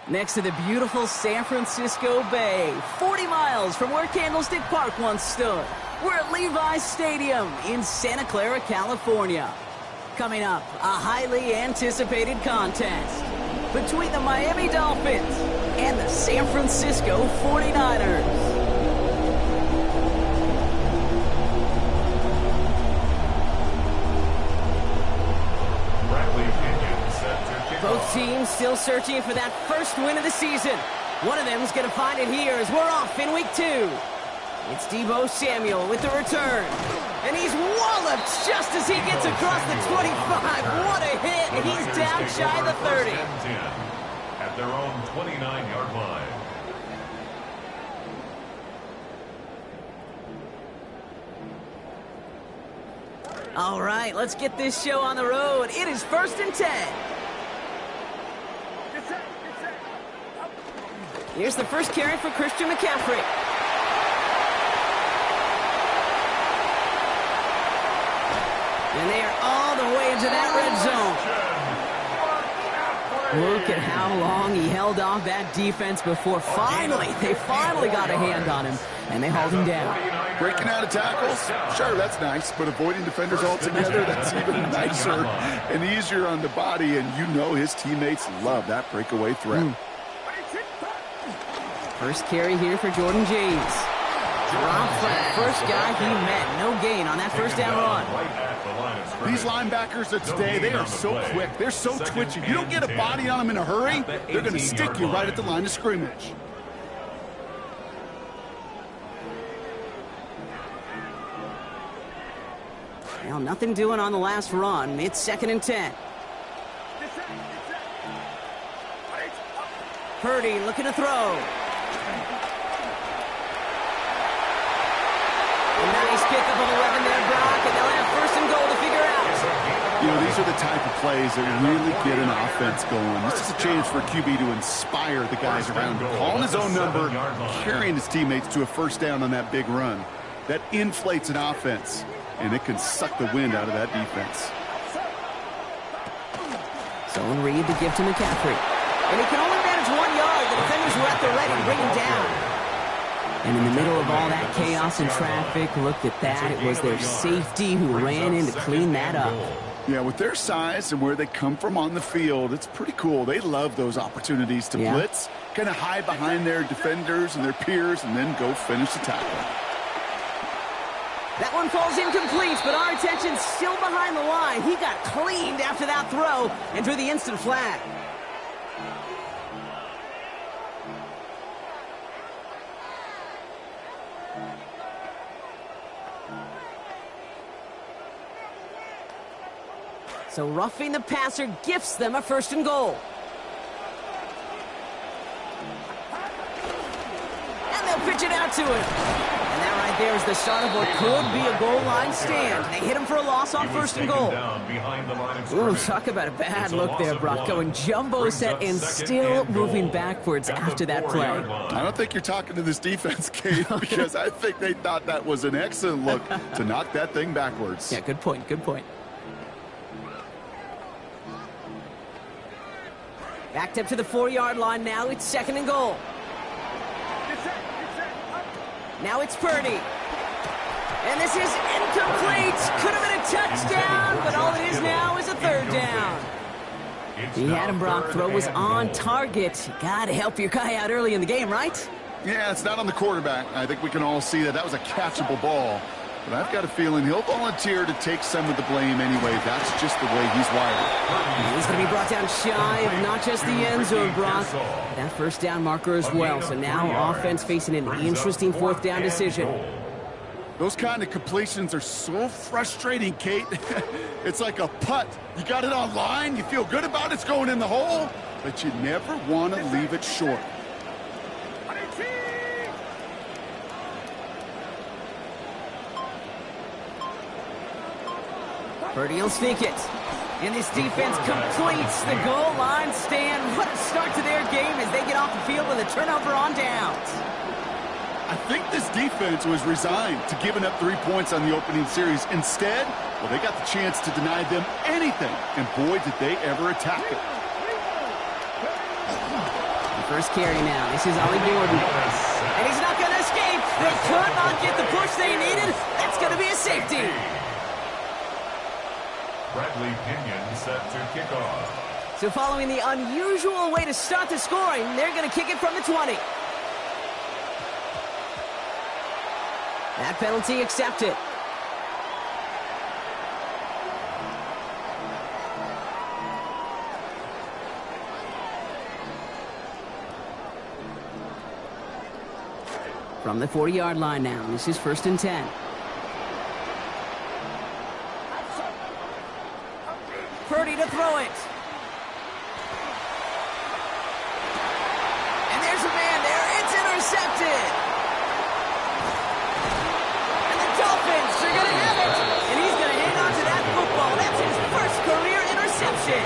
Next to the beautiful San Francisco Bay, 40 miles from where Candlestick Park once stood. We're at Levi's Stadium in Santa Clara, California. Coming up, a highly anticipated contest between the Miami Dolphins and the San Francisco 49'ers. Both teams still searching for that first win of the season. One of them is going to find it here as we're off in week 2. It's Deebo Samuel with the return. And he's walloped just as he gets across the 25. What a hit. He's down shy of the 30. At their own 29-yard line. All right, let's get this show on the road. It is 1st and 10. Here's the first carry for Christian McCaffrey. And they are all the way into that red zone. Look at how long he held off that defense before they finally got a hand on him, and they hauled him down. Breaking out of tackles? Sure, that's nice, but avoiding defenders altogether, that's even nicer and easier on the body, and you know his teammates love that breakaway threat. First carry here for Jordan James. Dropped for the first guy he met. No gain on that first down run. These linebackers of today, they are so quick. They're so twitchy. You don't get a body on them in a hurry, they're going to stick you right at the line of scrimmage. Well, nothing doing on the last run. It's 2nd and 10. Purdy looking to throw. A nice pickup of 11 there, Brock, and they'll have 1st and goal to figure out. You know, these are the type of plays that really get an offense going. This is a chance for QB to inspire the guys around him. Calling his own number, carrying his teammates to a first down on that big run. That inflates an offense, and it can suck the wind out of that defense. So Reed to give to McCaffrey. And he can only manage 1 yard. The defenders were at the ready to bring him down. And in the middle of all that chaos and traffic, look at that. It was their safety who ran in to clean that up. Yeah, with their size and where they come from on the field, it's pretty cool. They love those opportunities to blitz, kind of hide behind their defenders and their peers, and then go finish the tackle. That one falls incomplete, but our attention's still behind the line. He got cleaned after that throw and drew the instant flag. So roughing the passer gifts them a 1st and goal. And they'll pitch it out to him. And that right there is the start of what could be a goal line stand. They hit him for a loss on 1st and goal. Ooh, talk about a bad look there, Brock. Going jumbo set and still moving backwards after that play. I don't think you're talking to this defense, Kate, because I think they thought that was an excellent look to knock that thing backwards. Yeah, good point, good point. Backed up to the 4-yard line now. It's 2nd and goal. Now it's Purdy. And this is incomplete. Could have been a touchdown, but all it is now is a third down. He had him, Brock. Throw was on target. You got to help your guy out early in the game, right? Yeah, it's not on the quarterback. I think we can all see that was a catchable ball. But I've got a feeling he'll volunteer to take some of the blame anyway. That's just the way he's wired. And he's going to be brought down shy of not just the end zone, Brock. That first down marker as well. So now offense facing an interesting fourth down decision. Those kind of completions are so frustrating, Kate. It's like a putt. You got it on line, you feel good about it's going in the hole, but you never want to leave it short. Purdy will sneak it. And this defense completes the goal line stand. What a start to their game as they get off the field with a turnover on downs. I think this defense was resigned to giving up 3 points on the opening series. Instead, well, they got the chance to deny them anything, and boy, did they ever attack it. The first carry now. This is Ollie Gordon. And he's not going to escape. They could not get the push they needed. That's going to be a safety. Bradley Pinion set to kick off. So following the unusual way to start the scoring, they're going to kick it from the 20. That penalty accepted. From the 40-yard line now, this is 1st and 10. Purdy to throw it. And there's a man there. It's intercepted. And the Dolphins are going to have it. And he's going to hang on to that football. That's his first career interception.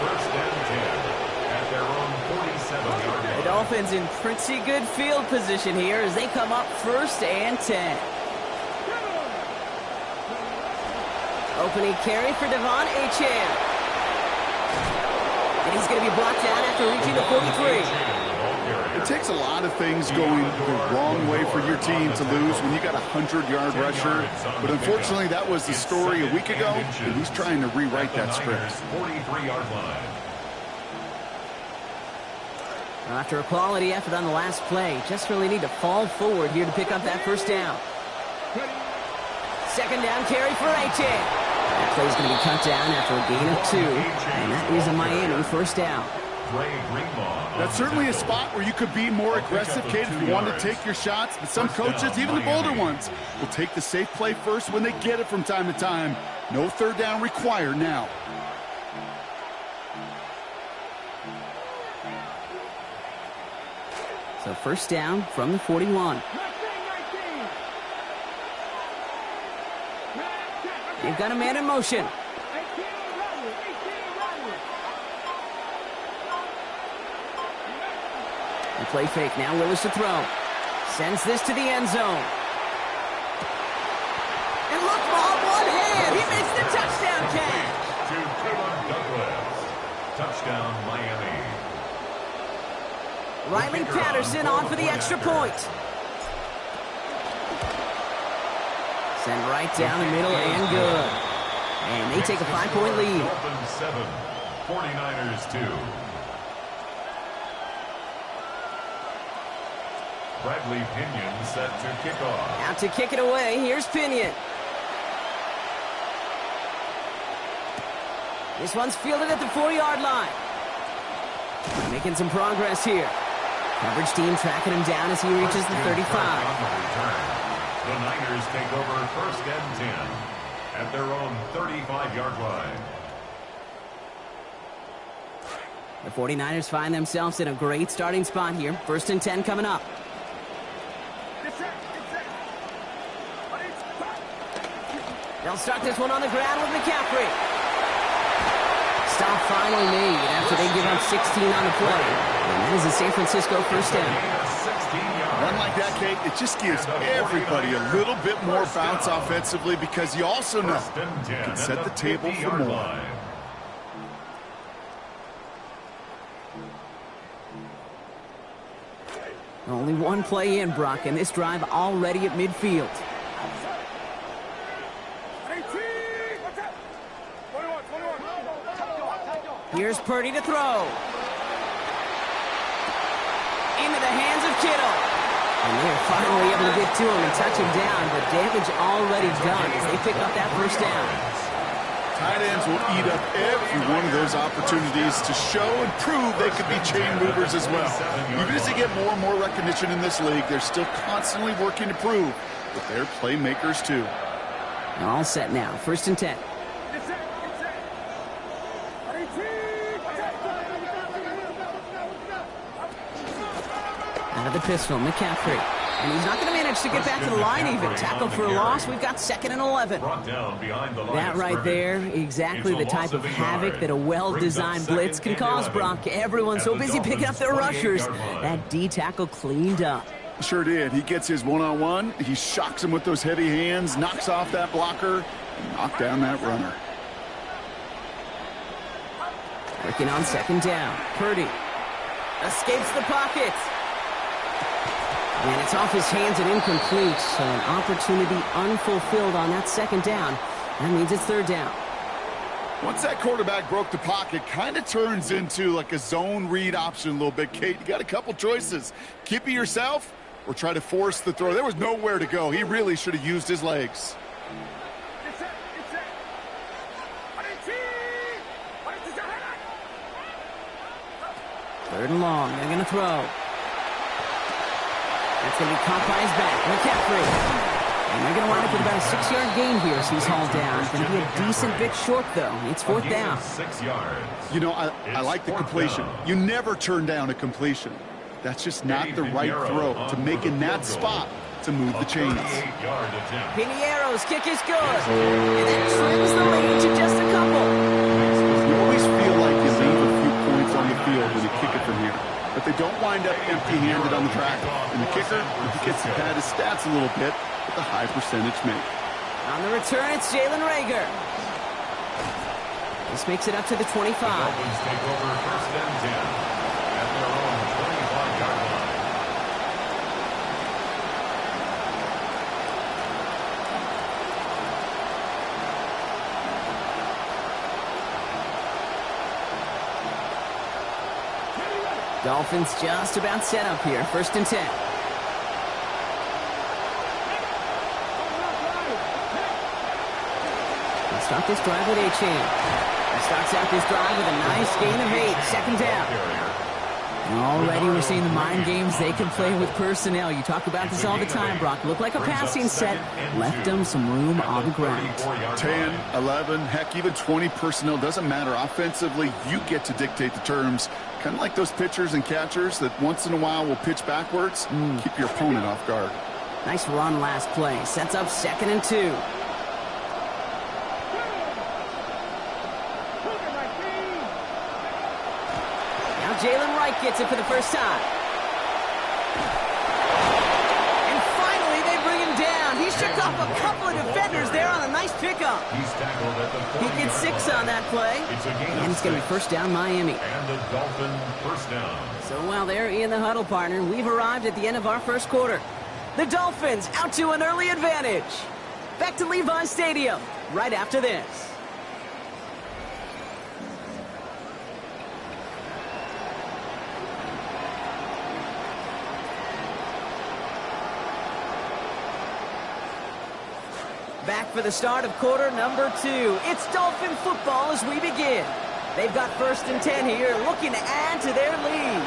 First and 10 at their own 47-yard line. The Dolphins in pretty good field position here as they come up 1st and 10. Opening carry for Devon Achane. And he's going to be blocked down after reaching the 43. It takes a lot of things going the wrong way for your team to lose when you got a 100-yard rusher. But unfortunately, that was the story a week ago, and he's trying to rewrite that script. 43-yard line. After a quality effort on the last play, just really need to fall forward here to pick up that first down. Second down carry for Achane. That play's going to be cut down after a gain of 2, and that is a Miami first down. That's certainly a spot where you could be more aggressive, Kate, if you want to take your shots. But some coaches, even the bolder ones, will take the safe play first when they get it from time to time. No third down required now. So first down from the 41. They've got a man in motion. The play fake now. Willis to throw. Sends this to the end zone. And look, Bob, one hand. He makes the touchdown catch. To Caleb Douglas. Touchdown, Miami. Riley Patterson on for the extra point. Send right down the middle and good. And they take a 5-point lead. Dolphins 7, 49ers 2. Bradley Pinion set to kick off. Out to kick it away. Here's Pinion. This one's fielded at the 4-yard line. Making some progress here. Coverage team tracking him down as he reaches the 35. The Niners take over 1st and 10 at their own 35-yard line. The 49ers find themselves in a great starting spot here. 1st and 10 coming up. They'll start this one on the ground with McCaffrey. Stop finally made after they give up 16 on the play. And that is a San Francisco first down. Run like that, Kate, it just gives everybody a little bit more bounce offensively because you also know you can set the table for more. Only one play in, Brock, and this drive already at midfield. Here's Purdy to throw. Into the hands of Kittle. And they're finally able to get to him and touch him down, but damage already done as they pick up that first down. Tight ends will eat up every one of those opportunities to show and prove they could be chain movers as well. Even as they get more and more recognition in this league, they're still constantly working to prove that they're playmakers too. All set now. 1st and 10. Out of the pistol, McCaffrey. And he's not going to manage to get back to the line even. Tackle for a loss. We've got 2nd and 11. That right there, exactly the type of havoc that a well-designed blitz can cause, Brock. Everyone's so busy picking up their rushers. That D tackle cleaned up. Sure did. He gets his one-on-one. He shocks him with those heavy hands, knocks off that blocker, and knocks down that runner. Working on 2nd down. Purdy escapes the pocket. And it's off his hands and incomplete, so an opportunity unfulfilled on that 2nd down. That means it's 3rd down. Once that quarterback broke the pocket, kind of turns into like a zone read option a little bit. Kate, you got a couple choices. Keep it yourself or try to force the throw. There was nowhere to go. He really should have used his legs. 3rd and long. They're going to throw. That's going to be caught by his back. McCaffrey. And they're going to wind up with about a 6-yard gain here as he's hauled down. It's going to be a decent bit short, though. It's 4th down. 6 yards. You know, I like the completion. You never turn down a completion. That's just not the right throw to make in that spot to move the chains. Piniero's kick is good. And that trims the lead to just a couple. You always feel like you leave a few points on the field when you kick it from here. But they don't wind up empty-handed on the track. And the kicker, he gets to pad his stats a little bit with a high percentage make. On the return, it's Jalen Reagor. This makes it up to the 25. The Dolphins take over 1st and 10 at their own 25-yard line. Dolphins just about set up here. 1st and 10. Let's start this drive with A-Chain. He starts out this drive with a nice gain of 8. 2nd down. Already we're seeing the mind games they can play with personnel. You talk about this all the time, Brock. Look like a passing set. Left them some room on the ground. 10, 11, heck, even 20 personnel. Doesn't matter. Offensively, you get to dictate the terms. Kind of like those pitchers and catchers that once in a while will pitch backwards. Keep your opponent off guard. Nice run last play. Sets up 2nd and 2. Now Jalen Wright gets it for the first time. And finally they bring him down. He shook off a couple of defenders there on a nice pickup. He's tackled at the He gets 6 on that play. And it's going to be 1st down Miami. And the Dolphin 1st down. So while they're in the huddle, partner, we've arrived at the end of our 1st quarter. The Dolphins out to an early advantage. Back to Levi Stadium right after this. Back for the start of quarter number 2. It's Dolphin football as we begin. They've got 1st and 10 here, looking to add to their lead.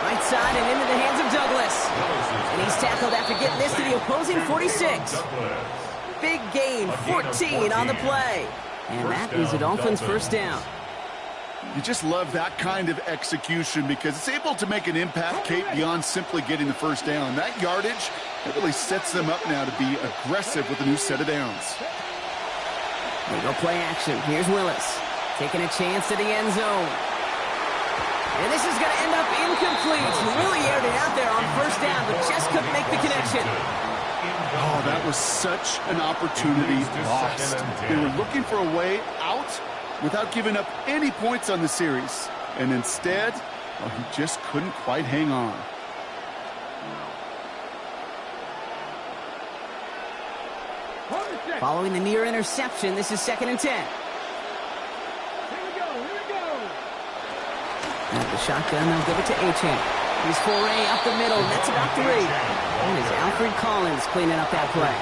Right side and into the hands of Douglas. And he's tackled after getting this to the opposing 46. Big gain, 14 on the play. And that is the Dolphins' 1st down. You just love that kind of execution because it's able to make an impact, Kate, beyond simply getting the 1st down. That yardage, it really sets them up now to be aggressive with a new set of downs. They go play action. Here's Willis. Taking a chance to the end zone. And this is going to end up incomplete. Really aired it out there on 1st down, but just couldn't make the connection. Oh, that was such an opportunity lost. They were looking for a way out without giving up any points on the series. And instead, well, he just couldn't quite hang on. Following the near interception, this is 2nd and 10. At the shotgun, they'll give it to Achane. He's foray up the middle. That's about 3. And it's Alfred Collins cleaning up that play.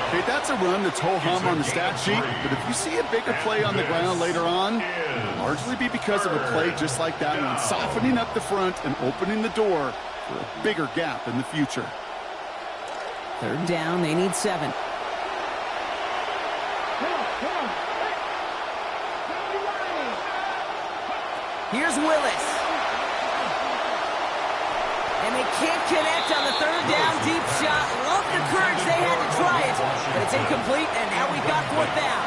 Okay, that's a run that's ho-hum on the stat sheet, but if you see a bigger play on the ground later on, it'll largely be because of a play just like that one, softening up the front and opening the door for a bigger gap in the future. 3rd down, they need 7. Here's Willis. And they can't connect on the 3rd down deep shot. Love the courage they had to try it, but it's incomplete, and now we've got 4th down.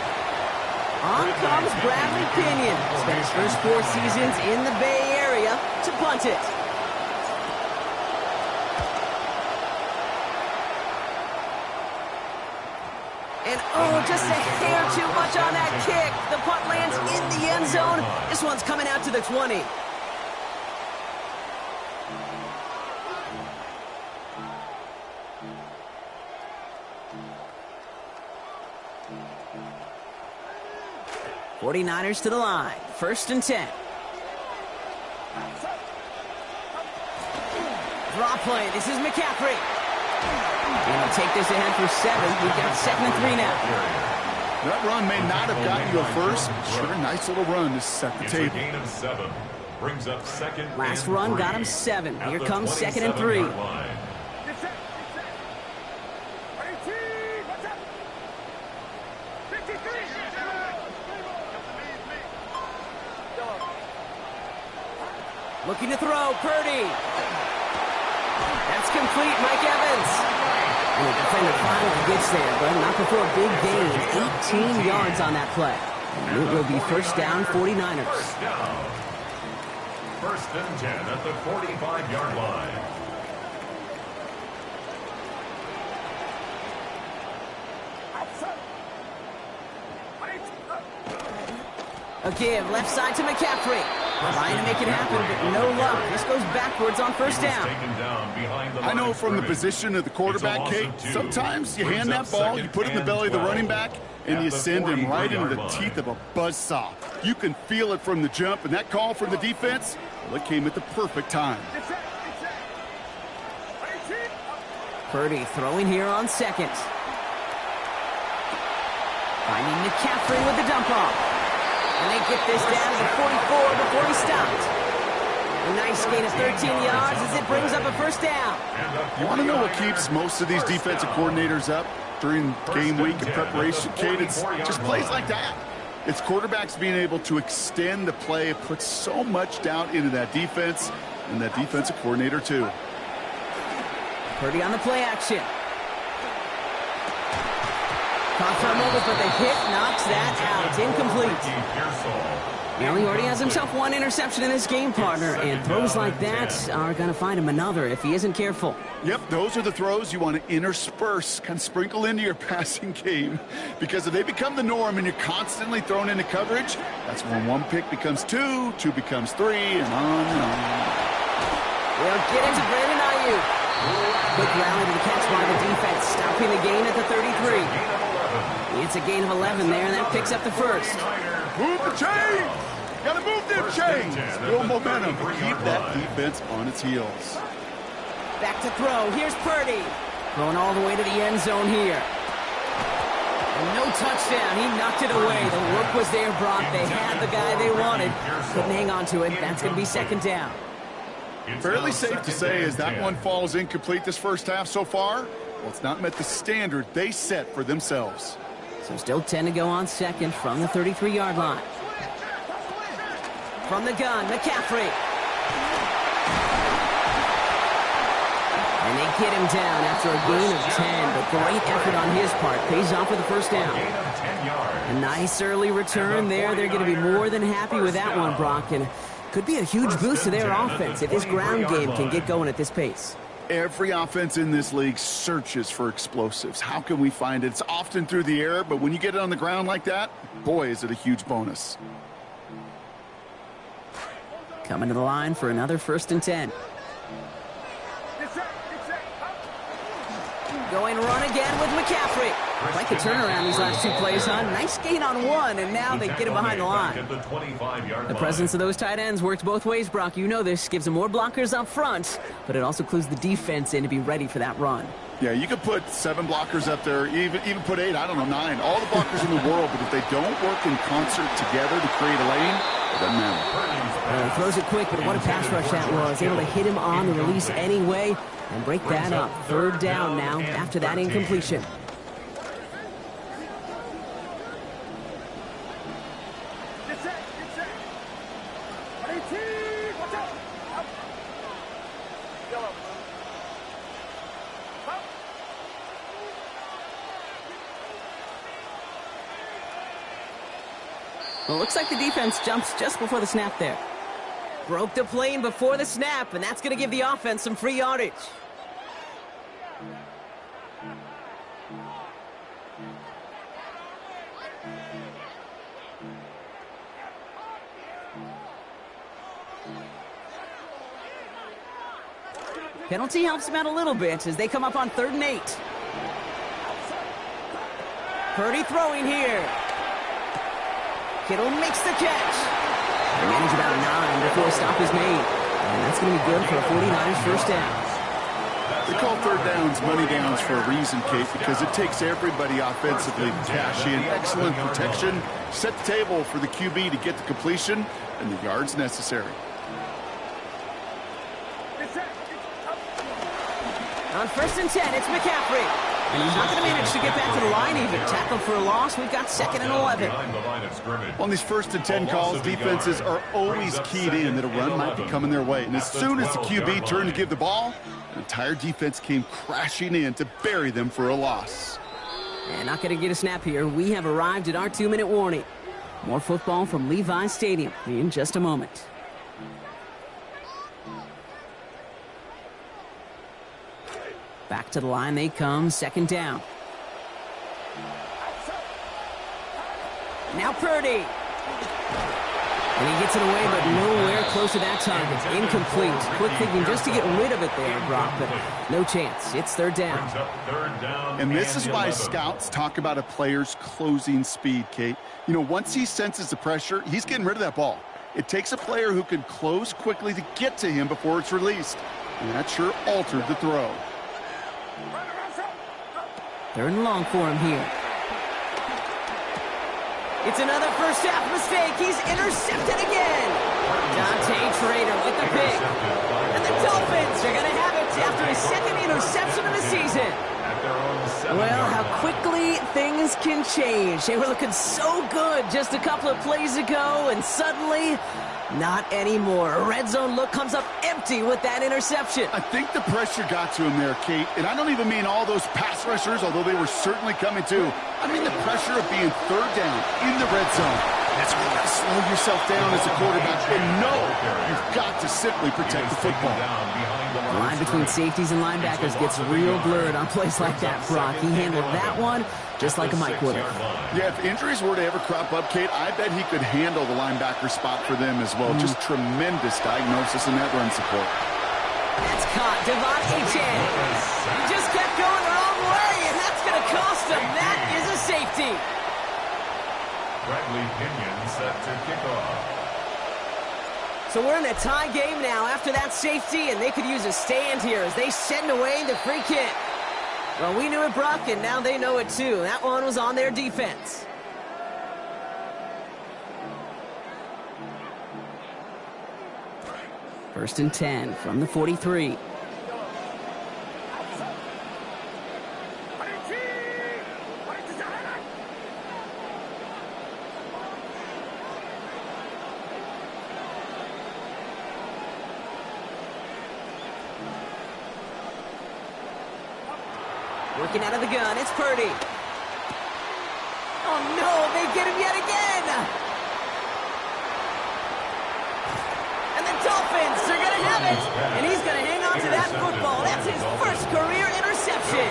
On comes Bradley Pinion. Spent his first 4 seasons in the Bay Area to punt it. And oh, just a hair too much on that kick. The punt lands in the end zone. This one's coming out to the 20. '49ers to the line. 1st and 10. Draw play. This is McCaffrey. And he'll take this ahead for 7. We've got 2nd and 3 now. That run may not have gotten you a first. Sure, nice little run to set the table. It's a gain of 7. Brings up 2nd Last and run 3 got him 7. Here comes 2nd and 3. 27-yard line. Looking to throw, Purdy. That's complete, Mike Evans. And the defender finally gets there, but not before a big gain. 18 yards on that play. And it will be 1st down, 49ers. 1st down. 1st and 10 at the 45-yard line. A give, left side to McCaffrey. Trying to make it happen, but no luck. This goes backwards on 1st down. I know from the position of the quarterback, Kate, sometimes you hand that ball, you put it in the belly of the running back, and you send him right into the teeth of a buzzsaw. You can feel it from the jump, and that call from the defense, well, it came at the perfect time. Purdy throwing here on 2nd. Finding McCaffrey with the dump off. And they get this down to the 44 before he stopped. A nice gain of 13 yards as it brings up a 1st down. You want to know what keeps most of these defensive coordinators up during game week and preparation, Kate? It's just plays like that. It's quarterbacks being able to extend the play. It puts so much doubt into that defense and that defensive coordinator too. Purdy on the play action. Caught for a moment, but the hit knocks that out. Incomplete. Well, he already has himself 1 interception in this game, partner, and throws like that are going to find him another if he isn't careful. Yep, those are the throws you want to intersperse, kind of sprinkle into your passing game, because if they become the norm and you're constantly thrown into coverage, that's when 1 pick becomes 2, 2 becomes 3, and on and on. We'll get into Brandon Ayuk. Quick rally to the catch by the defense, stopping the gain at the 33. It's a gain of 11 there, and that picks up the 1st. Move the chains! Gotta move them chains! Build momentum to keep that defense on its heels. Back to throw. Here's Purdy. Going all the way to the end zone here. And no touchdown. He knocked it away. The work was there, Brock. They had the guy they wanted. Couldn't hang on to it. That's going to be 2nd down. Fairly safe to say as that one falls incomplete this 1st half so far, well, it's not met the standard they set for themselves. So still 10 to go on 2nd from the 33-yard line. From the gun, McCaffrey. And they get him down after a gain of 10. But great effort on his part. Pays off with the 1st down. A nice early return there. They're going to be more than happy with that one, Brock. And could be a huge boost to their offense if this ground game can get going at this pace. Every offense in this league searches for explosives. How can we find it? It's often through the air, but when you get it on the ground like that, boy, is it a huge bonus. Coming to the line for another 1st and 10. Going run again with McCaffrey. Quite the turnaround these last two plays, huh? Nice gain on one, and now they get him behind the line. The presence of those tight ends works both ways, Brock. You know this. Gives them more blockers up front, but it also clues the defense in to be ready for that run. Yeah, you could put 7 blockers up there, even put 8, I don't know, 9. All the blockers in the world, but if they don't work in concert together to create a lane, it doesn't matter. He throws it quick, but what a pass rush that was. Able to hit him on the release anyway and break that up. Third down now after that incompletion. Well, it looks like the defense jumps just before the snap there. Broke the plane before the snap, and that's going to give the offense some free yardage. Penalty helps them out a little bit as they come up on 3rd and 8. Purdy throwing here. Kittle makes the catch. They manage about 9 before a stop is made. And that's going to be good for a 49ers first down. They call 3rd downs money downs for a reason, Kate, because it takes everybody offensively to cash in. Excellent protection. Set the table for the QB to get the completion and the yards necessary. On 1st and 10, it's McCaffrey. And he's not going to manage to get back to the line even. Tackled for a loss. We've got 2nd and 11. On these 1st and 10 calls, defenses are always keyed in that a run might be coming their way. And as soon as the QB turned to give the ball, the entire defense came crashing in to bury them for a loss. And not going to get a snap here. We have arrived at our 2-minute warning. More football from Levi's Stadium in just a moment. Back to the line they come, 2nd down. Now Purdy. And he gets it away, but nowhere close to that target. Incomplete. Quick thinking just to get rid of it there, Brock, but no chance. It's 3rd down. And this is why scouts talk about a player's closing speed, Kate. You know, once he senses the pressure, he's getting rid of that ball. It takes a player who can close quickly to get to him before it's released. And that sure altered the throw. 3rd and long for him here. It's another first half mistake. He's intercepted again. Dante Trader with the pick. And the Dolphins are going to have it after his 2nd interception of the season. Well, how quickly things can change. They were looking so good just a couple of plays ago, and suddenly, not anymore. A red zone look comes up empty with that interception. I think the pressure got to him there, Kate. And I don't even mean all those pass rushers, although they were certainly coming too. I mean the pressure of being 3rd down in the red zone. That's where you got to slow yourself down as a quarterback and know you've got to simply protect the football. The line between safeties and linebackers gets real blurred on plays like that, Brock. He handled that one just like a Mike would have. Yeah, if injuries were to ever crop up, Kate, I bet he could handle the linebacker spot for them as well. Just tremendous diagnosis in that run support. That's caught. Devon Achane. He just kept going the wrong way, and that's going to cost him. That is a safety. Bradley Pinion set to kick off. So we're in a tie game now after that safety, and they could use a stand here as they send away the free kick. Well, we knew it, Brock, and now they know it too. That one was on their defense. First and 10 from the 43. Working out of the gun, it's Purdy. Oh no, they get him yet again. And the Dolphins are going to have it. And he's going to hang on to that football. That's his first career interception.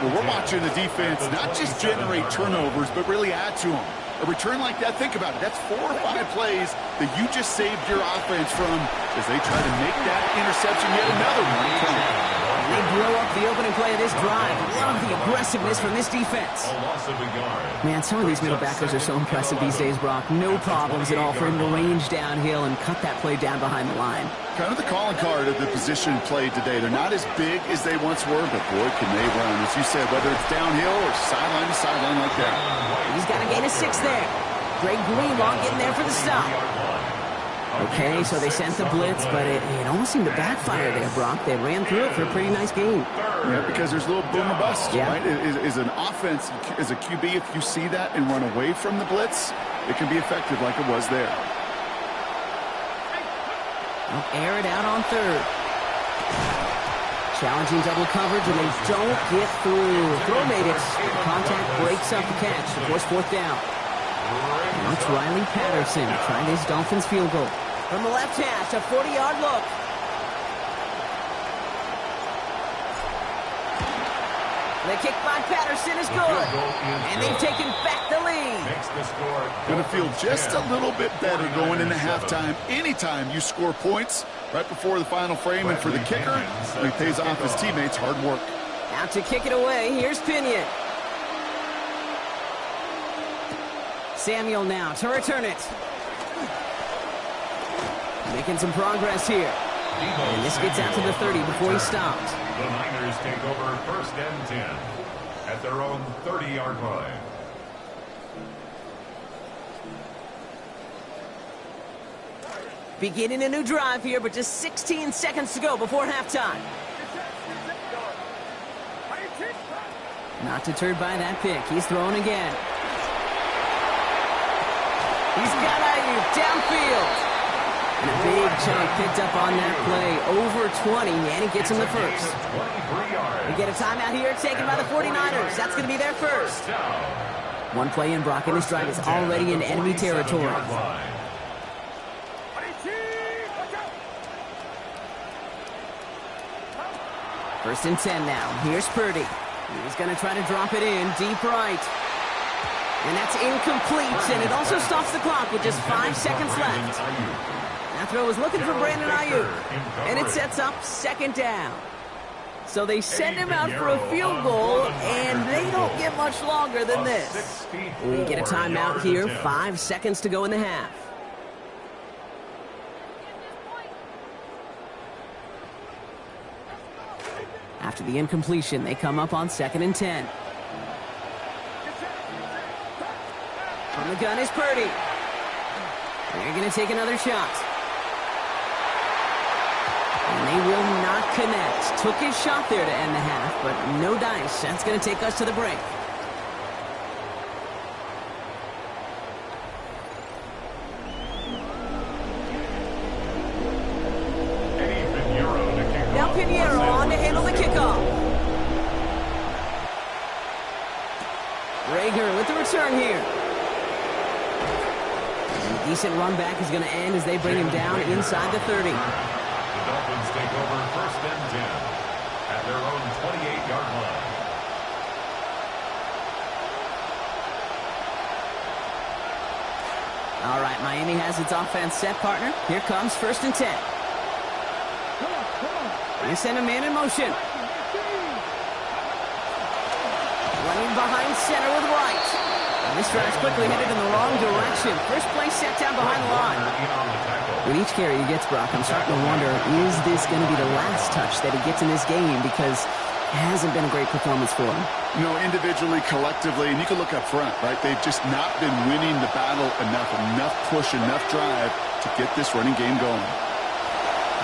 Well, we're watching the defense not just generate turnovers, but really add to them. A return like that, think about it. That's 4 or 5 plays that you just saved your offense from as they try to make that interception yet another one. And they blow up the opening play of this drive. Love the aggressiveness from this defense. A loss of a yard. Man, some of these middle backers are so impressive these days, Brock. No problems at all for him to range downhill and cut that play down behind the line. Kind of the calling card of the position played today. They're not as big as they once were, but boy, can they run. As you said, whether it's downhill or sideline to sideline like that. He's got to gain a 6 there. Greg Greenlaw getting there for the stop. Okay, so they sent the blitz, but it almost seemed to backfire there, Brock. They ran through it for a pretty nice game. Yeah, because there's a little boom or bust, yeah. right? Is an offense, as a QB, if you see that and run away from the blitz, it can be effective like it was there. They'll air it out on third. Challenging double coverage, and they don't get through. Throw made it. Contact breaks up the catch. Of course, fourth down. Now it's Riley Patterson trying his Dolphins field goal. From the left hash, a 40-yard look. The kick by Patterson is good. And they've taken back the lead. Going to feel just a little bit better going into halftime. Anytime you score points right before the final frame, and for the kicker, he pays off his teammates' hard work. Out to kick it away, here's Pinion. Samuel now to return it. Making some progress here. And this gets out to the 30 before he stopped. The Niners take over 1st and 10 at their own 30-yard line. Beginning a new drive here, but just 16 seconds to go before halftime. Not deterred by that pick. He's throwing again. He's got Ayuk downfield. And a big chunk picked up on that play. Over 20, and it gets him the first. We get a timeout here taken by the 49ers. That's going to be their first. One play in, Brock, and this drive is already in enemy territory. First and 10 now. Here's Purdy. He's going to try to drop it in deep right. And that's incomplete, and it also stops the clock with just 5 seconds left. That throw was looking for Brandon Ayuk, and it sets up 2nd down. So they send him out for a field goal, and they don't get much longer than this. We get a timeout here, 5 seconds to go in the half. After the incompletion, they come up on 2nd and 10. From the gun is Purdy. They're going to take another shot. And they will not connect. Took his shot there to end the half, but no dice. That's going to take us to the break. Now Pinheiro on to handle the kickoff. Rager with the return here. A decent run back is going to end as they bring him down inside the 30. The Dolphins take over 1st and 10 at their own 28-yard line. All right, Miami has its offense set, partner. Here comes 1st and 10. They send a man in motion. Running behind center with right. And this drive's quickly headed in the wrong direction. First play set down behind the line. With each carry he gets, Brock, I'm starting to wonder, is this going to be the last touch that he gets in this game? Because it hasn't been a great performance for him. You know, individually, collectively, and you can look up front, right? They've just not been winning the battle enough push, enough drive to get this running game going.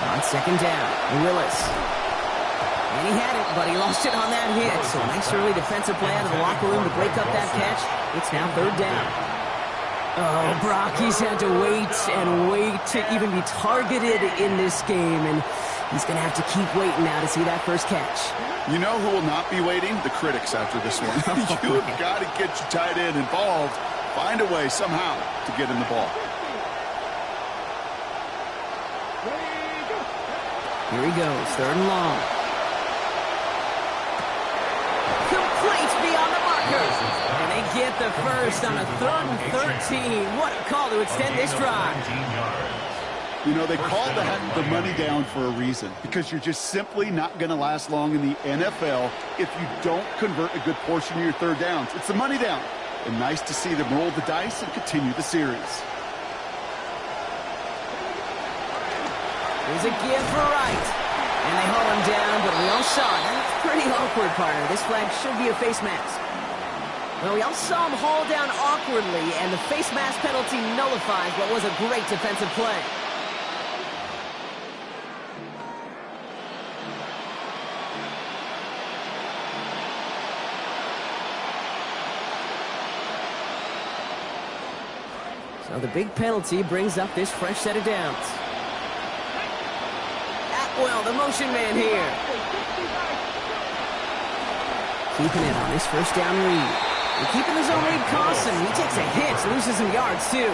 On 2nd down, Willis. And he had it, but he lost it on that hit. So nice early defensive play out of the locker room to break up that catch. It's now 3rd down. Oh, Brock, he's had to wait and wait to even be targeted in this game. And he's going to have to keep waiting now to see that first catch. You know who will not be waiting? The critics after this one. You have got to get your tight end involved. Find a way somehow to get in the ball. Here he goes, 3rd and long. Complete beyond the marker. And they get the first on a 3rd and 13. What a call to extend this drive. You know, they call that the money down for a reason, because you're just simply not going to last long in the NFL if you don't convert a good portion of your third downs. It's the money down. And nice to see them roll the dice and continue the series. Here's a give for Wright. And they haul him down, but we all saw it. That's pretty awkward, partner. This flag should be a face mask. Well, we all saw him haul down awkwardly, and the face mask penalty nullifies what was a great defensive play. So the big penalty brings up this fresh set of downs. Atwell, the motion man here. Keeping it on this first down read. And keeping the zone read constant. He takes a hit, loses some yards too.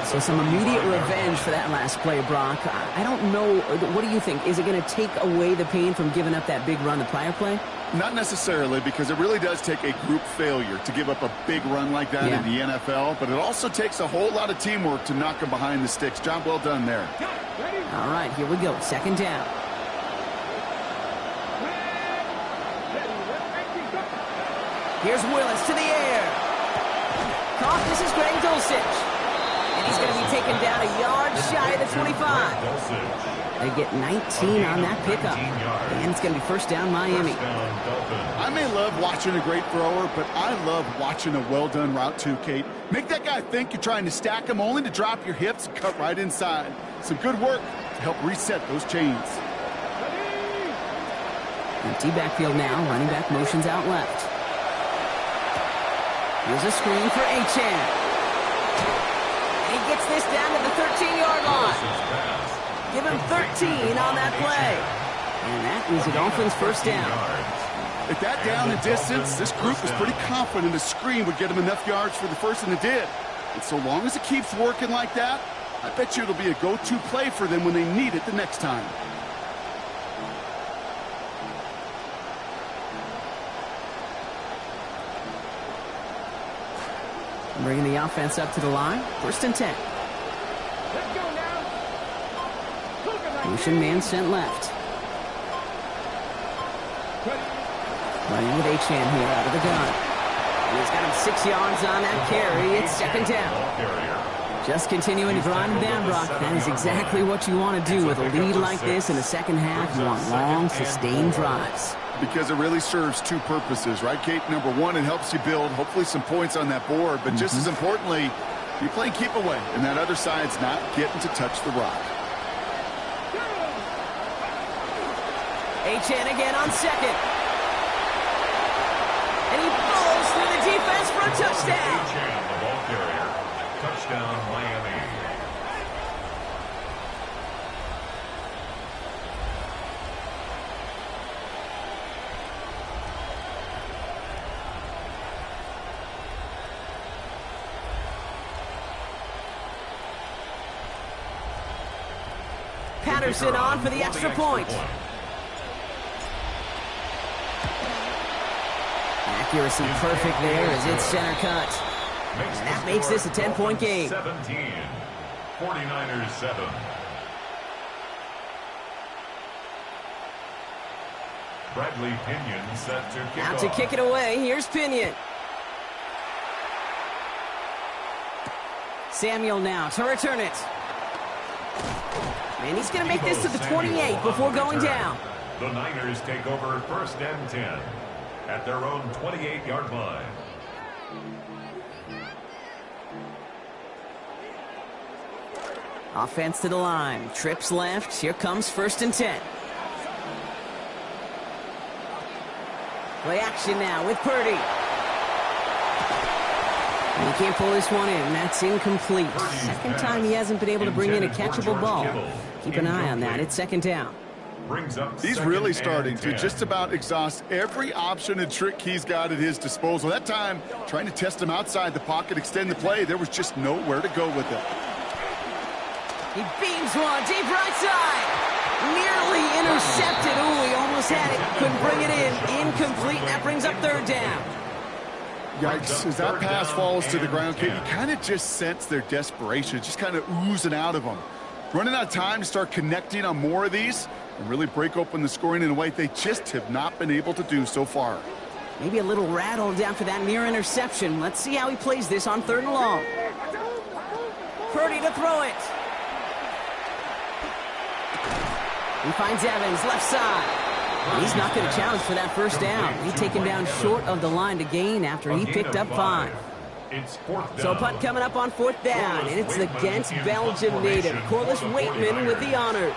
So some immediate revenge for that last play, Brock. I don't know, what do you think? Is it going to take away the pain from giving up that big run the prior play? Not necessarily, because it really does take a group failure to give up a big run like that in the NFL, but it also takes a whole lot of teamwork to knock them behind the sticks. Job well done there. All right, here we go. Second down. Here's Willis to the air. Caught. This is Greg Dulcich. And he's going to be taken down a yard shy of the 25. They get 19 on that pickup. And it's going to be first down Miami. I may love watching a great thrower, but I love watching a well-done route too, Kate. Make that guy think you're trying to stack him only to drop your hips and cut right inside. Some good work to help reset those chains. Empty backfield now. Running back motions out left. Here's a screen for Achane. He gets this down to the 13-yard line. Give him 13 on that play. And that is the Dolphins' first down. At that down and distance, this group was pretty confident a screen would get them enough yards for the first, and it did. And so long as it keeps working like that, I bet you it'll be a go-to play for them when they need it the next time. Bringing the offense up to the line. First and 10. Motion man sent left. Running with Achane here out of the gun. And he's got him 6 yards on that carry. It's second down. Just continuing to grind him down, Brock. That is exactly what you want to do with a lead like this in the second half. You want long, sustained drives. Because it really serves two purposes, right, Kate? Number one, it helps you build, hopefully, some points on that board. But just as importantly, you're playing keep away, and that other side's not getting to touch the rock. Achane again on second. And he blows through the defense for a touchdown. Achane, the ball carrier. Touchdown, Miami. Patterson on for the extra point. Accuracy perfect there as it's center cut. And that makes this a 10-point game. 17. 49'ers 7. Bradley Pinion set to kick Out off. to kick it away. Here's Pinion. Samuel now to return it. And he's going to make this to the 28 before going down. The Niners take over first and 10 at their own 28-yard line. Offense to the line. Trips left. Here comes first and 10. Play action now with Purdy. And he can't pull this one in. That's incomplete. Second time he hasn't been able to bring in a catchable ball. Keep an eye on that. It's second down. He's really starting to just about exhaust every option and trick he's got at his disposal. That time, trying to test him outside the pocket, extend the play, there was just nowhere to go with it. He beams one deep right side. Nearly intercepted. Ooh, he almost had it. Couldn't bring it in. Incomplete. That brings up third down. Yikes. As that pass falls to the ground, Kate, you kind of just sense their desperation. It's just kind of oozing out of them. Running out of time to start connecting on more of these and really break open the scoring in a way they just have not been able to do so far. Maybe a little rattled after that near interception. Let's see how he plays this on 3rd and long. Purdy to throw it. He finds Evans, left side. He's not going to challenge for that first down. He's taken down short of the line to gain after he picked up 5. So punt coming up on 4th down, and it's against Belgium native Corliss Waitman with the honors.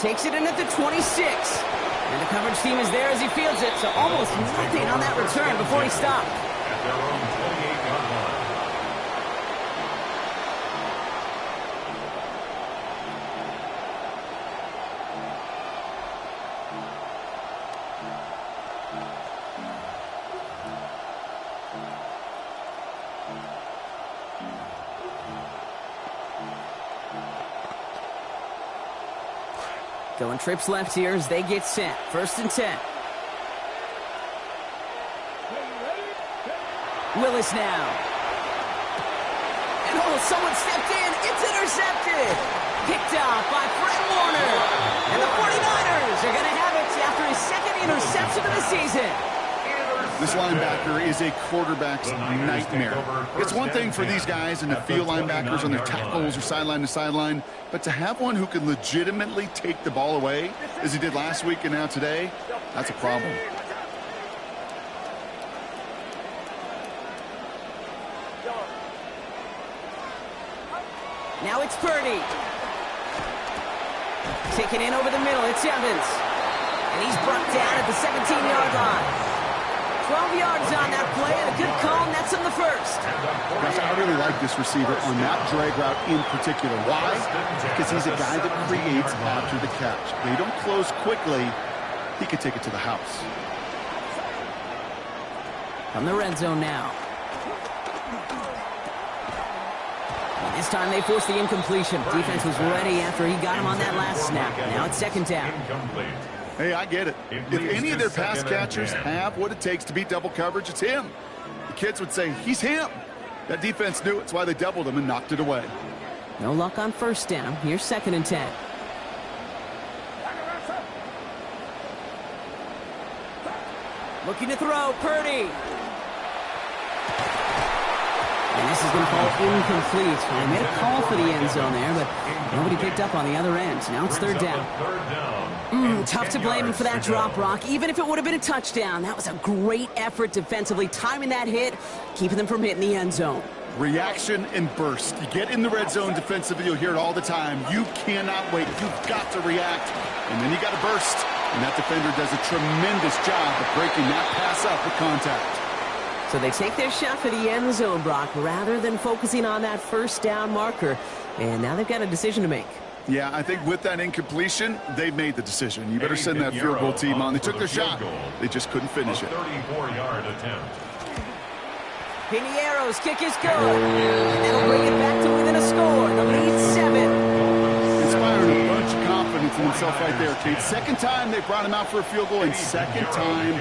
Takes it in at the 26. And the coverage team is there as he fields it, so almost nothing on that return before he stopped. At their own 28-yard line. Going trips left here as they get set. 1st and 10. Willis now. And someone stepped in. It's intercepted. Picked off by Fred Warner. And the 49ers are going to have it after his 2nd interception of the season. This linebacker is a quarterback's nightmare. It's one thing for these guys and the field linebackers on their tackles or sideline to sideline, but to have one who can legitimately take the ball away, as he did last week and now today, that's a problem. Now it's Purdy. Taken in over the middle, it's Evans. And he's brought down at the 17-yard line. 12 yards on that play, and a good call, and that's on the 1st. Gosh, I really like this receiver on that drag route in particular. Why? Because he's a guy that creates after the catch. They don't close quickly. He could take it to the house. From the red zone now. And this time they forced the incompletion. Defense was ready after he got him on that last snap. Now it's 2nd down. Hey, I get it. If any of their pass catchers have what it takes to beat double coverage, it's him. The kids would say, he's him. That defense knew it's why they doubled him and knocked it away. No luck on 1st down. Here's 2nd and 10. Looking to throw, Purdy. And this is going to fall incomplete. Well, they made a call for the end zone there, but nobody picked up on the other end. Now it's 3rd down. Tough to blame him for that drop, Brock. Even if it would have been a touchdown, that was a great effort defensively, timing that hit, keeping them from hitting the end zone. Reaction and burst. You get in the red zone defensively, you'll hear it all the time. You cannot wait. You've got to react, and then you got to burst. And that defender does a tremendous job of breaking that pass up with contact. So they take their shot for the end zone, Brock, rather than focusing on that 1st down marker. And now they've got a decision to make. Yeah, I think with that incompletion, they've made the decision. You better send that field goal team on. They took their shot. They just couldn't finish it. 34-yard attempt. Pinheiro's kick is good. And that'll bring it back to within a score. The lead 7. Inspiring a bunch of confidence in himself right there, Kate. 2nd time they brought him out for a field goal, and 2nd time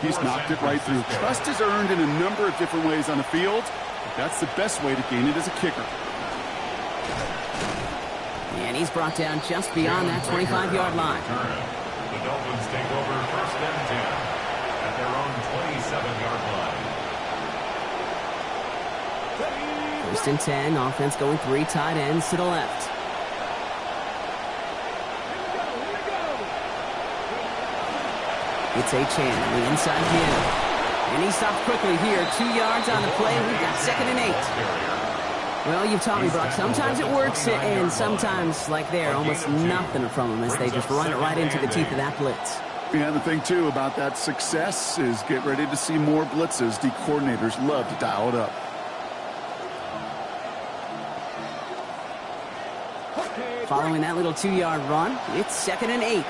he's knocked it right through. Trust is earned in a number of different ways on the field. That's the best way to gain it as a kicker. And he's brought down just beyond that 25-yard line. The Dolphins take over 1st and 10 at their own 27-yard line. 1st and 10, offense going 3 tight ends to the left. It's Achane on the inside here. And he stops quickly here. 2 yards on the play. We've got 2nd and 8. Well, you've taught me, Brock. Sometimes it works, and sometimes, like there, almost nothing from them as they just run it right into the teeth of that blitz. Yeah, the thing, too, about that success is get ready to see more blitzes. The coordinators love to dial it up. Following that little 2-yard run, it's 2nd and 8.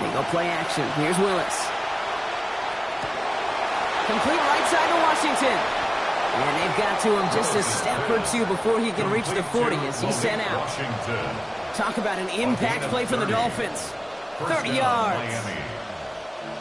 They go play action. Here's Willis. Complete right side to Washington. And they've got to him just a step or two before he can reach the 40 as he's sent out. Talk about an impact play for the Dolphins. 30 yards.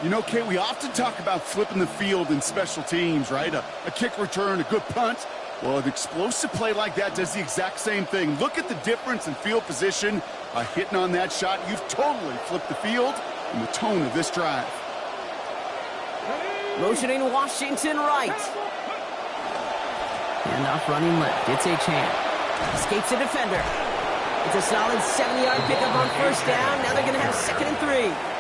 You know, Kate, we often talk about flipping the field in special teams, right? A kick return, a good punt. Well, an explosive play like that does the exact same thing. Look at the difference in field position. By hitting on that shot, you've totally flipped the field and the tone of this drive. Motioning Washington right. Handoff running left. It's H-Hand. Escapes the defender. It's a solid 7-yard pickup on first down. Now they're going to have 2nd and 3.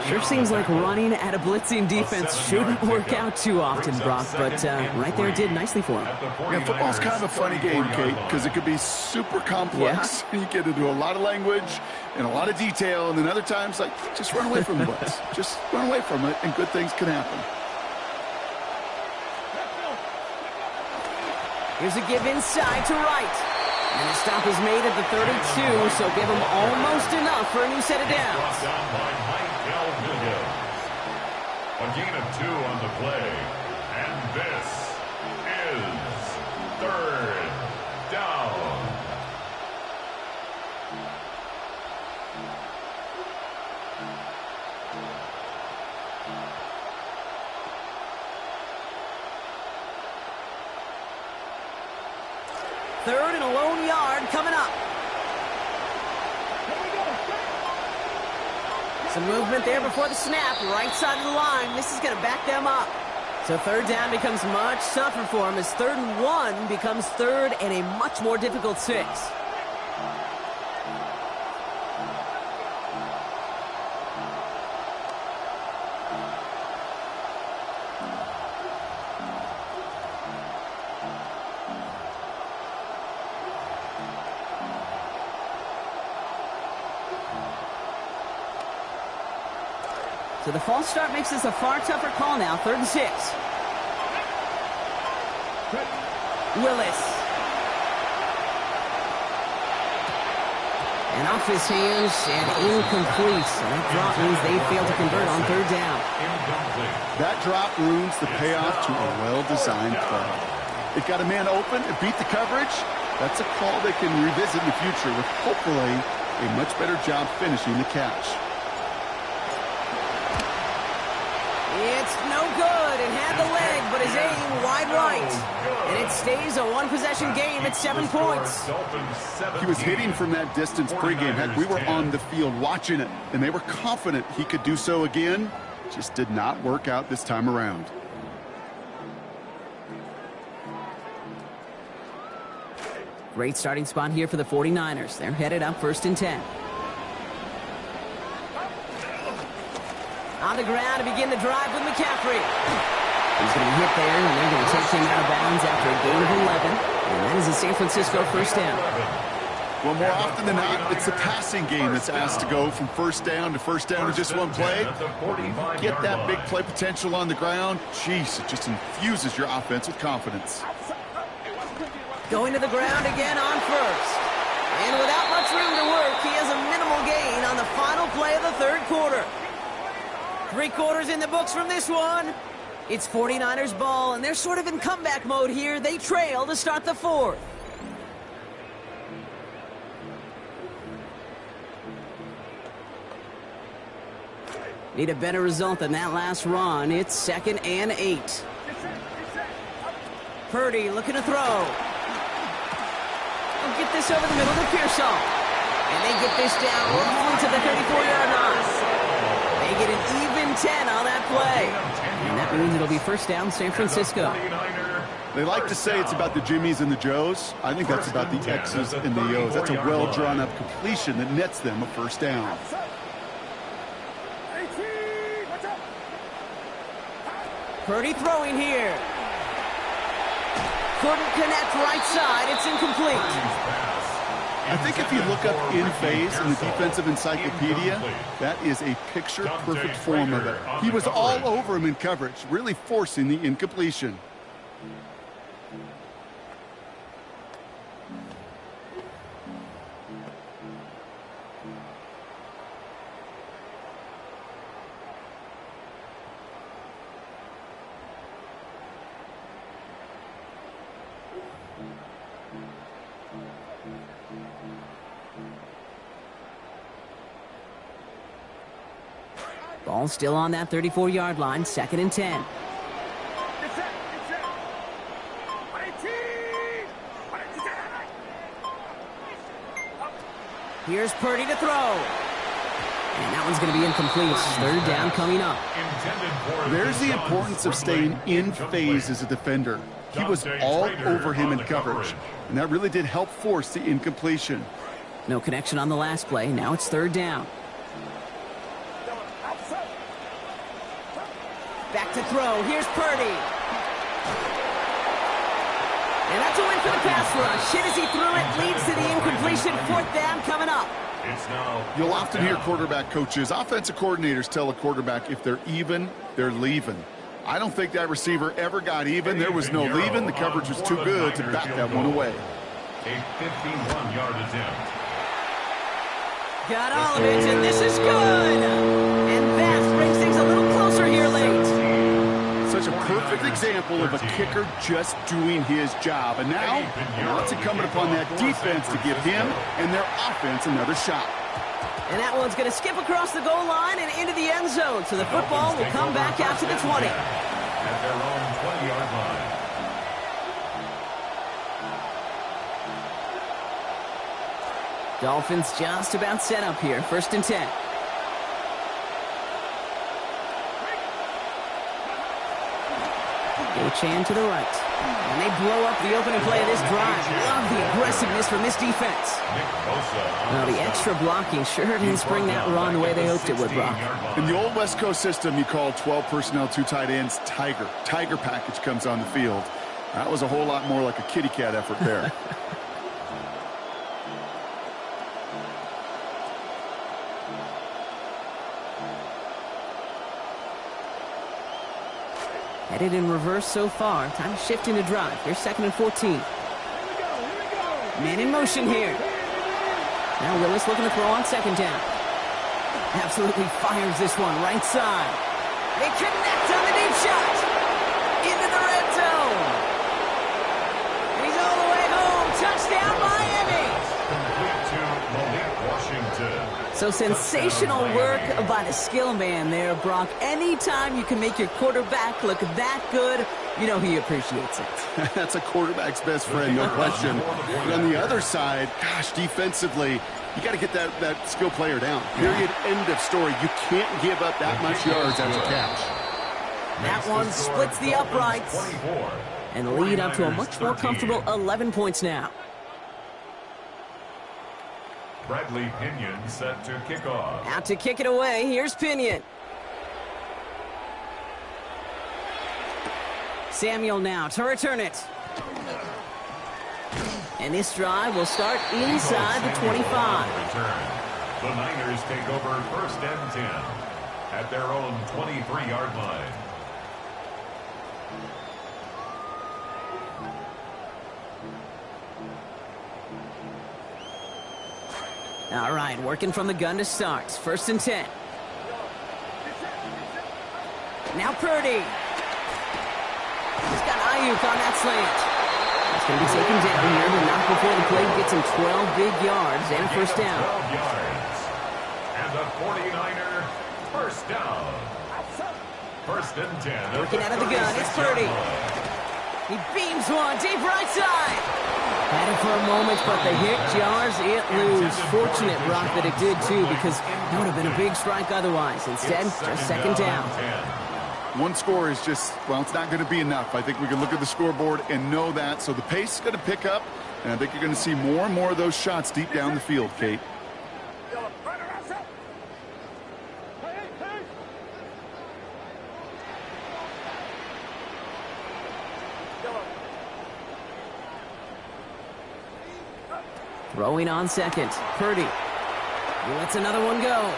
Sure seems like running at a blitzing defense shouldn't work out too often, Brock, but right there it did nicely for him. Yeah, football's kind of a funny game, Kate, because it could be super complex. Yeah. You get into a lot of language and a lot of detail, and then other times, like, just run away from the blitz. Just run away from it, and good things can happen. Here's a give inside to right. And the stop is made at the 32, so give him almost enough for a new set of downs. A gain of 2 on the play. And this is 3rd down. Third and a lone yard coming up. Some movement there before the snap. Right side of the line. This is going to back them up. So 3rd down becomes much tougher for him as 3rd and 1 becomes 3rd and a much more difficult 6. So the false start makes this a far tougher call now. 3rd and 6. Willis. And off his hands and incomplete. So that drop means they failed to convert on 3rd down. That drop ruins the payoff to a well-designed play. It got a man open, it beat the coverage. That's a call they can revisit in the future with hopefully a much better job finishing the catch. It's no good. It had the leg, but his aim wide right. And it stays a one-possession game at 7 points. He was hitting from that distance pregame. Heck, we were on the field watching it, and they were confident he could do so again. Just did not work out this time around. Great starting spot here for the 49ers. They're headed up 1st and 10. On the ground to begin the drive with McCaffrey. He's going to be hit there, and they're going to take him out of bounds after a gain of 11. And that is a San Francisco 1st down. Well, more often than not, it's the passing game that's asked to go from 1st down to 1st down in just one play. Get that big play potential on the ground. Jeez, it just infuses your offense with confidence. Going to the ground again on 1st. And without much room to work, he has a minimal gain on the final play of the 3rd quarter. 3 quarters in the books from this one. It's 49ers ball, and they're sort of in comeback mode here. They trail to start the 4th. Need a better result than that last run. It's 2nd and 8. Purdy looking to throw. They'll get this over the middle to Pearsall. And they get this down roughly to the 34-yard line. They get an even 10 on that play. And that means it'll be 1st down San Francisco. They like to say it's about the Jimmies and the Joes. I think that's about the X's and the O's. That's a well-drawn-up completion that nets them a 1st down. Purdy throwing here. Couldn't connect right side. It's incomplete. I think if you look up in phase in the defensive encyclopedia, that is a picture-perfect form of it. He was all over him in coverage, really forcing the incompletion. Ball still on that 34-yard line, 2nd and 10. Here's Purdy to throw. And that one's going to be incomplete. 3rd down coming up. There's the importance of staying in phase as a defender. He was all over him in coverage, and that really did help force the incompletion. No connection on the last play. Now it's 3rd down. Back to throw. Here's Purdy. And that's a win for the pass rush. Hit as he threw it, leads to the incompletion. 4th down coming up. You'll often hear quarterback coaches, offensive coordinators tell a quarterback if they're even, they're leaving. I don't think that receiver ever got even. There was no leaving. The coverage was too good to back that one away. A 51-yard attempt. Got all of it, and this is good. And that brings things a little closer here late. Such a perfect example of a kicker just doing his job. And now it's incumbent upon that defense to give him and their offense another shot. And that one's going to skip across the goal line and into the end zone. So the football will come back out to the 20. At their own 20-yard line. Dolphins just about set up here. 1st and 10. Chan to the right. And they blow up the opening play of this drive. Love the aggressiveness from this defense. Now the extra blocking sure didn't spring that run the way they hoped it would, Brock. In the old West Coast system, you call 12 personnel, 2 tight ends, Tiger. Tiger package comes on the field. That was a whole lot more like a kitty cat effort there. Headed in reverse so far. Time to shift into drive. Here's 2nd and 14. Man in motion here. Now Willis looking to throw on 2nd down. Absolutely fires this one right side. They connect on the deep shot. Into the red zone. And he's all the way home. Touchdown Miami. Complete to Malik Washington. So sensational work by the skill man there, Brock. Anytime you can make your quarterback look that good, you know he appreciates it. That's a quarterback's best friend, no question. But on the other side, gosh, defensively, you got to get that skill player down. Period, end of story. You can't give up that much yards after catch. That one splits the uprights and lead up to a much more comfortable 11 points now. Bradley Pinion set to kick off. Out to kick it away. Here's Pinion. Samuel now to return it. And this drive will start inside the 25. The Niners take over 1st and 10 at their own 23-yard line. All right, working from the gun to start. 1st and 10. Now Purdy. He's got Ayuk on that slant. It's going to be taken down here, but not before the play gets him 12 big yards and a 1st down. 12 yards. And the 49er 1st down. 1st and 10. Working out of the gun, it's Purdy. He beams one deep right side. Had it for a moment, but the hit jars it loose. Fortunate, Brock, that it did too, because that would have been a big strike otherwise. Instead, just 2nd down. One score is just, well, it's not going to be enough. I think we can look at the scoreboard and know that. So the pace is going to pick up, and I think you're going to see more and more of those shots deep down the field, Kate. Throwing on 2nd. Purdy. He lets another one go.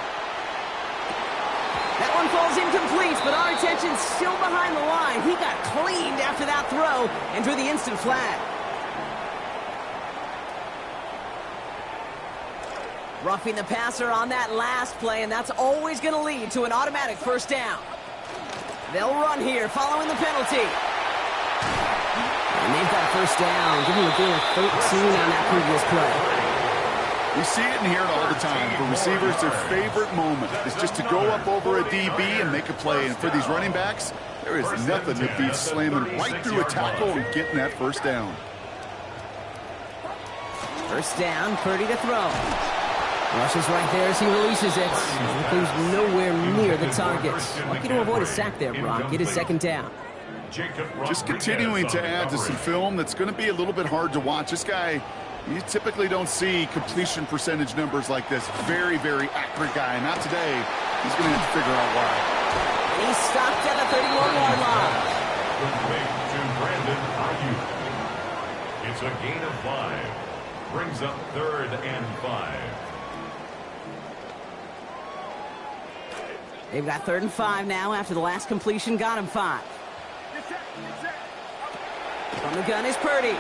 That one falls incomplete, but our attention's still behind the line. He got cleaned after that throw and drew the instant flag. Roughing the passer on that last play, and that's always going to lead to an automatic 1st down. They'll run here following the penalty. And they've got 1st down. Give him a good 13 on that previous play. We see it and hear it all the time. For receivers, their favorite moment is just to go up over a DB and make a play. And for these running backs, there is nothing that beats slamming right through a tackle and getting that first down. First down, Purdy to throw. Rushes right there as he releases it. He's nowhere near the target. Lucky to avoid a sack there, Brock. It is second down. Just continuing to add to some film that's going to be a little bit hard to watch. This guy, you typically don't see completion percentage numbers like this. Very, very accurate guy. Not today. He's going to have to figure out why. And he's stopped at the 31-yard line. To Brandon Ayuk. It's a gain of 5. Brings up 3rd and 5. They've got 3rd and 5 now after the last completion got him 5. From the gun is Purdy.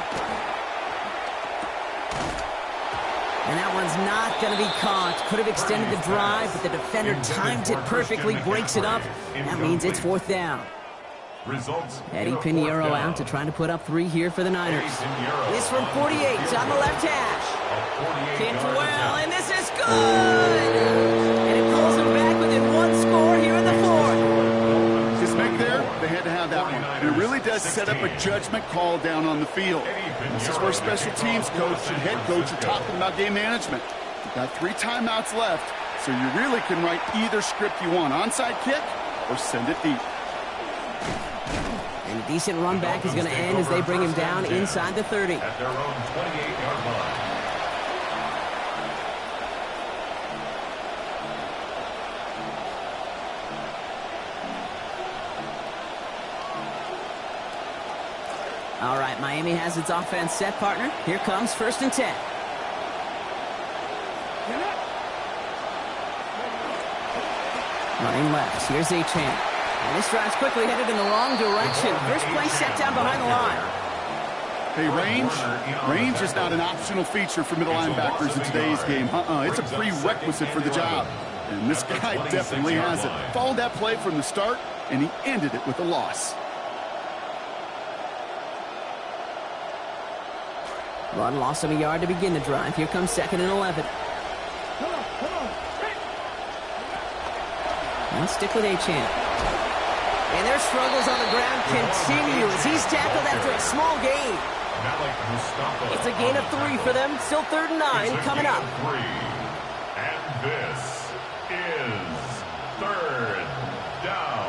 And that one's not going to be caught. Could have extended the drive, but the defender timed it perfectly, breaks it up. That means it's 4th down. Eddie Pinheiro out to try to put up 3 here for the Niners. This from 48 on the left hash. Kicked well, and this is good! And it pulls them back within 1 score here in the 4th. Just make there, they had to have that one. And it really does set up a judgment call down on the field. This is where special teams coach and head coach are talking about game management. You've got 3 timeouts left, so you really can write either script you want. Onside kick or send it deep. And a decent run back is going to end as they bring him down inside the 30. At their own 28-yard line. All right, Miami has its offense set, partner. Here comes 1st and 10. Running left. Here's Achane. And this drive's quickly headed in the wrong direction. First play set down behind the line. Hey, range is not an optional feature for middle linebackers in today's game. It's a prerequisite for the job. And this guy definitely has it. Followed that play from the start, and he ended it with a loss. Run lost him a yard to begin the drive. Here comes 2nd and 11. Now stick with Achane. And their struggles on the ground continue as he's tackled after a small gain. It's a gain of 3 for them. Still 3rd and 9 coming up. And this is 3rd down.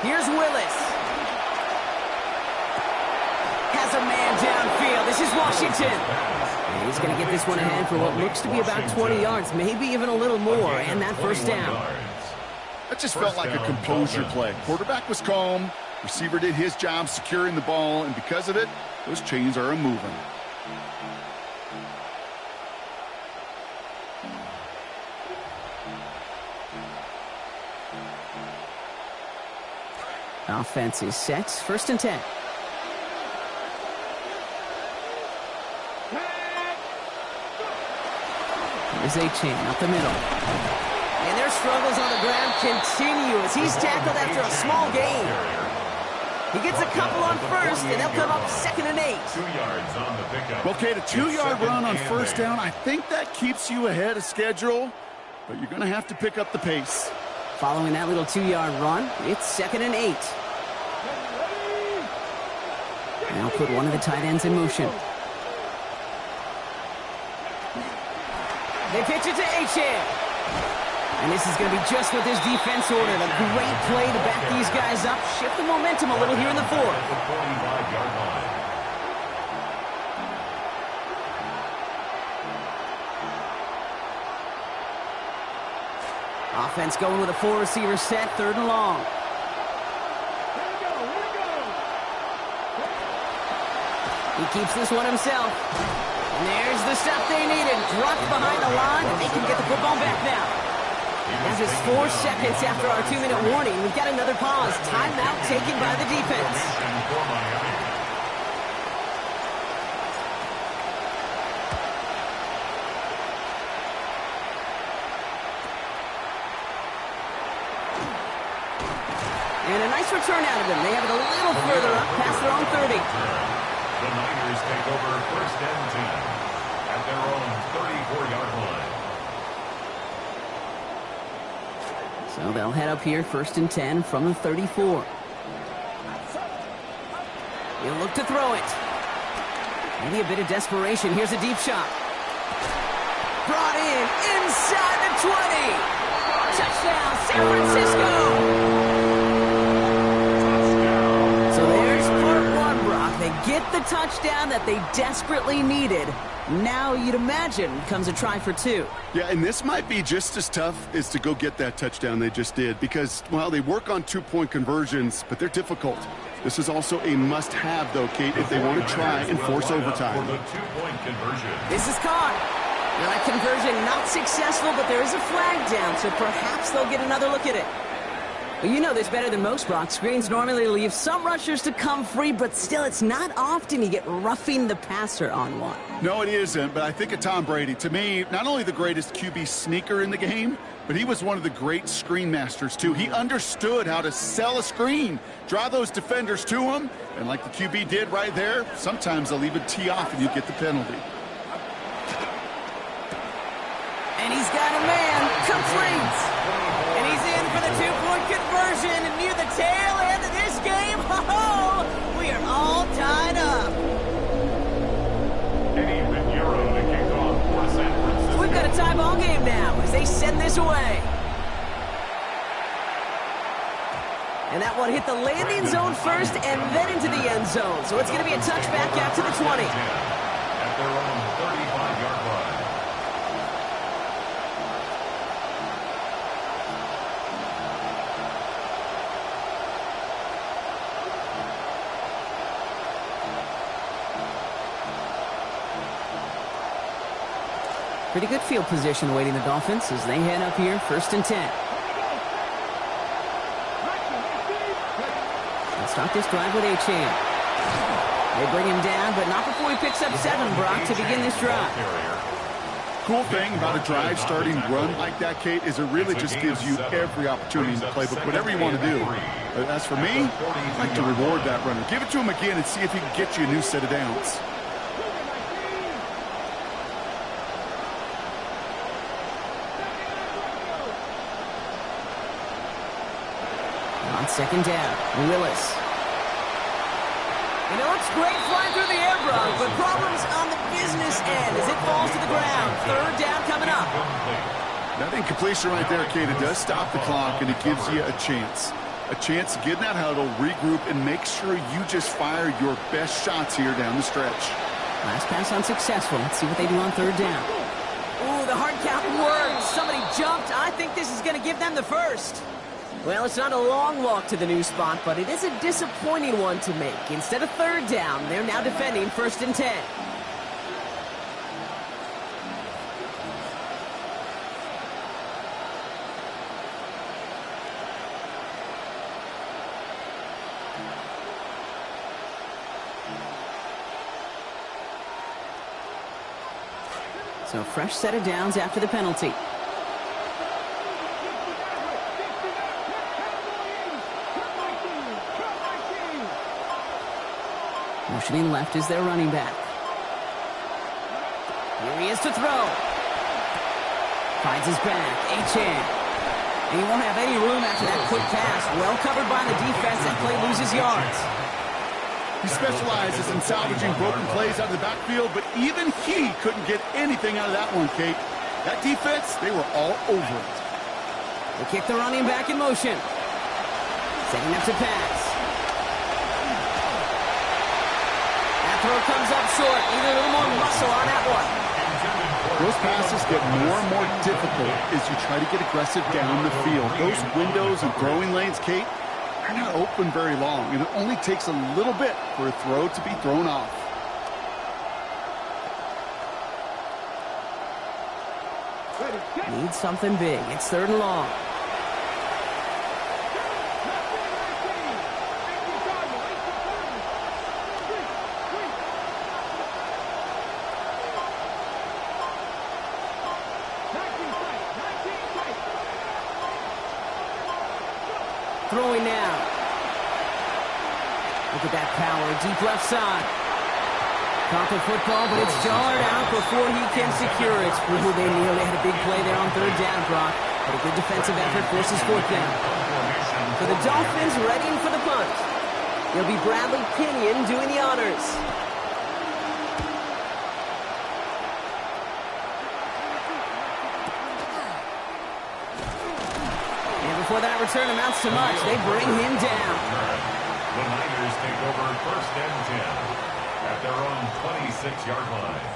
Here's Willis. Has a man downfield. This is Washington. And he's going to get this one ahead for what looks to be about 20 yards, maybe even a little more, and that first down. That just felt like a composure play. Quarterback was calm. Receiver did his job securing the ball, and because of it, those chains are moving. Offense is set. 1st and 10. Here's Achane up the middle. And their struggles on the ground continue as he's tackled after a small gain. He gets a couple on 1st, and they'll come up 2nd and 8. 2 yards on the pickup. Okay, a 2-yard run on 1st down. I think that keeps you ahead of schedule, but you're going to have to pick up the pace. Following that little 2-yard run, it's 2nd and 8. Now put one of the tight ends in motion. They pitch it to Achane. And this is going to be just what this defense ordered. A great play to back these guys up. Shift the momentum a little here in the 4th. Offense going with a 4-receiver set, 3rd and long. He keeps this one himself. And there's the stop they needed. Dropped behind the line, and they can get the football back now. As it's 4 seconds after our 2-minute warning, we've got another pause. Timeout taken by the defense. And a nice return out of them. They have it a little further up past their own 30. The Niners take over first and 10 at their own 34-yard line. So they'll head up here first and 10 from the 34. He'll look to throw it. Maybe a bit of desperation. Here's a deep shot. Brought in inside the 20. Touchdown, San Francisco. They get the touchdown that they desperately needed. Now, you'd imagine, comes a try for 2. Yeah, and this might be just as tough as to go get that touchdown they just did because, well, they work on 2-point conversions, but they're difficult. This is also a must-have, though, Kate, if they want to try and force overtime. For the 2-point conversion. This is caught. That conversion not successful, but there is a flag down, so perhaps they'll get another look at it. Well, you know this better than most, Brock. Screens normally leave some rushers to come free, but still, it's not often you get roughing the passer on one. No, it isn't, but I think of Tom Brady. To me, not only the greatest QB sneaker in the game, but he was one of the great screen masters, too. He understood how to sell a screen, draw those defenders to him, and like the QB did right there, sometimes they'll even tee off and you get the penalty. And he's got a man, complete. And he's in for the 2-point conversion. And near the tail end of this game, we are all tied up. To kick off for San Francisco. We've got a tie ball game now as they send this away. And that one hit the landing zone first and then into the end zone. So it's going to be a touchback out to the 20. At their own 35-yard line. Pretty good field position awaiting the Dolphins as they head up here first and 10. Let's start this drive with A-Chain. They bring him down, but not before he picks up 7, Brock, to begin this drive. Cool thing about a drive starting run like that, Kate, is it really just gives you every opportunity in the playbook, whatever you want to do. As for me, I'd like to reward that runner. Give it to him again and see if he can get you a new set of downs. On second down, Willis. And it looks great flying through the air, Brock, but problems on the business end as it falls to the ground. Third down coming up. That incompletion right there, Kate, it does stop the clock, and it gives you a chance. A chance to get in that huddle, regroup, and make sure you just fire your best shots here down the stretch. Last pass unsuccessful. Let's see what they do on third down. Ooh, the hard count worked. Somebody jumped. I think this is going to give them the first. Well, it's not a long walk to the new spot, but it is a disappointing one to make. Instead of third down, they're now defending first and 10. So fresh set of downs after the penalty. Motioning left is their running back. Here he is to throw. Finds his back. A-Chan. And he won't have any room after that quick pass. Well covered by the defense. That play loses yards. He specializes in salvaging broken plays out of the backfield, but even he couldn't get anything out of that one, Kate. That defense, they were all over it. They kick the running back in motion. Setting up to pass. Throw comes up short. Need a little more muscle on that one. Those passes get more and more difficult as you try to get aggressive down the field. Those windows and throwing lanes, Kate, are not open very long, and it only takes a little bit for a throw to be thrown off. Needs something big. It's 3rd and long. Throwing now. Look at that power. Deep left side. Caught the football, but it's jarred out before he can secure it. Ooh, they nearly had a big play there on 3rd down, Brock. But a good defensive effort forces 4th down. For the Dolphins, readying for the punt. It'll be Bradley Pinion doing the honors. And before that return amounts to much, they bring him down. The Niners take over 1st and 10 at their own 26-yard line.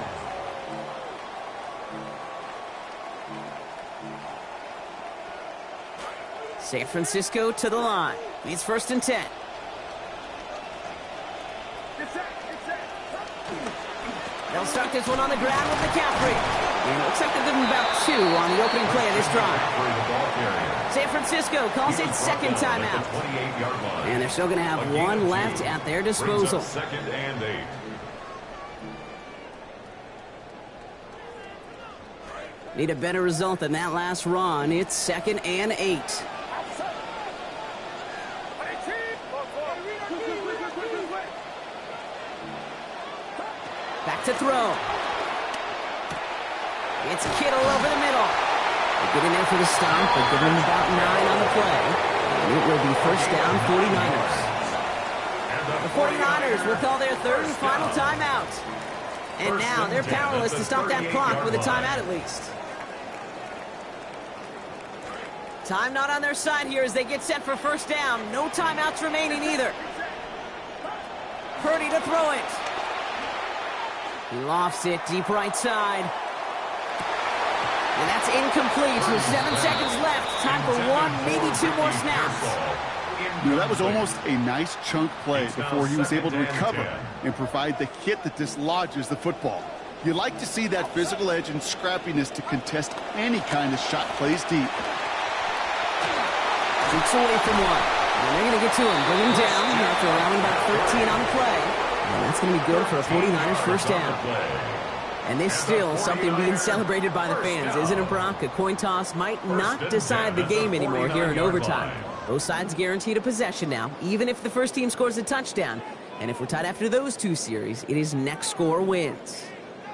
San Francisco to the line. It's 1st and 10. They'll start this one on the ground with McCaffrey. And it looks like they're giving about 2 on the opening play of this drive. San Francisco calls it 2nd timeout. And they're still going to have 1 left at their disposal. 2nd and 8. Need a better result than that last run. It's 2nd and 8. Back to throw. It's Kittle over the middle. They get in there for the stop, but give him about 9 on the play. And it will be 1st down, 49ers. The 49ers will call their 3rd and final timeout. And now they're powerless to stop that clock with a timeout at least. Time not on their side here as they get set for 1st down. No timeouts remaining either. Purdy to throw it. He lofts it deep right side. And that's incomplete with 7 seconds left. Time for 1, maybe 2 more snaps. You know, that was almost a nice chunk play before he was able to recover and provide the hit that dislodges the football. You like to see that physical edge and scrappiness to contest any kind of shot plays deep. 6 away from 1. And they're going to get to him. Bring him down after allowing about 13 on the play. And that's going to be good for a 49ers 1st down. And this still something being celebrated by the fans, isn't it, Brock? A coin toss might not decide the game anymore here in overtime. Both sides guaranteed a possession now, even if the first team scores a touchdown. And if we're tied after those 2 series, it is next score wins.